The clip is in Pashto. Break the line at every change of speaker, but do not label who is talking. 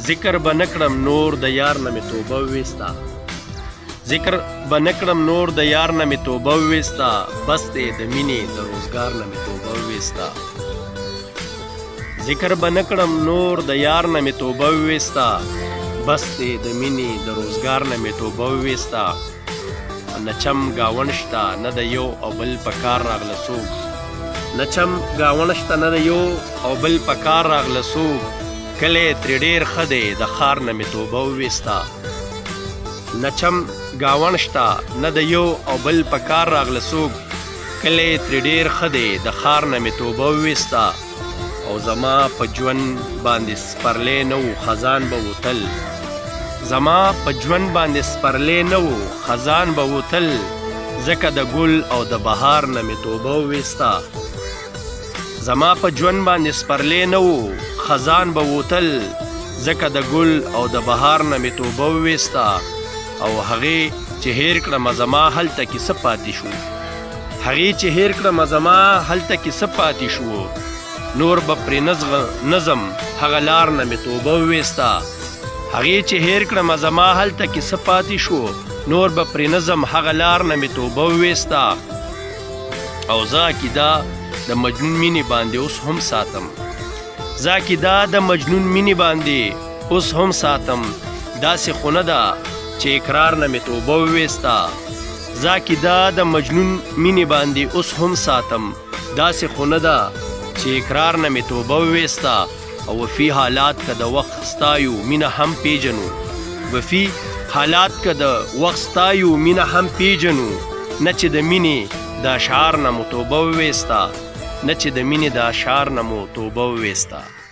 ذکر به نکړم نور د یار نه مې توبه وویستا ذکر به نکړم نور د یار نه مې توبه وویستا بس دی د مینې د روزګار نه مې توبه وویستا ذکر به نکړم نور د یار نه مې توبه وویستا بس دی د مینې د روزګار نه مې توبه وویستا نه چم ګاونډ شته نه د یو او بل په کار راغله څوک نه چم ګاونډ شته نه د یو او بل په کار راغله څوک کلی ترې ډېر ښه دی د ښار نه مې توبه وویستا نه چم ګاونډ شته نه د یو او بل په کار راغله څوک کلی ترې ډېر ښه دی د ښار نه مې توبه وویستا او زما په ژوند باندې سپرلی نه و خزان به وتل زما په ژوند باندې سپرلی نه و خزان به وتل ځکه د ګل او د بهار نه مې توبه وویستا زما په ژوند باندې سپرلی نه و خزان به وتل ځکه د ګل او د بهار نه مې توبه وویستا او هغې چې هیر کړمه زما هلته کې څه پاتې شو هغې چې هیر کړمه زما هلته کې څه پاتې شو نور به پرې نظم هغه لار نه مې توبه وویستا هغې چې هیر کړمه زما هلته کې څه پاتې شو نور به پرې نظم هغه لار نه مې توبه وویستا او زه عقیده د مجنون مینې باندې اوس هم ساتم زه عقیده د مجنون مینې باندې اوس هم ساتم داسې خو نه ده چې اقرار نه مې توبه وویستا زه عقیده د مجنون مینې باندې اوس هم ساتم داسې خو نه ده چې اقرار نه مې توبه وویستا او وفي حالات که د وخت ستایو مینه هم پیژنو وفي حالات که د وخت ستایو مینه هم پیژنو نه چې د مینې د اشعار نه مو توبه وویستا نه چې د مینې د اشعار نه مو توبه وویستا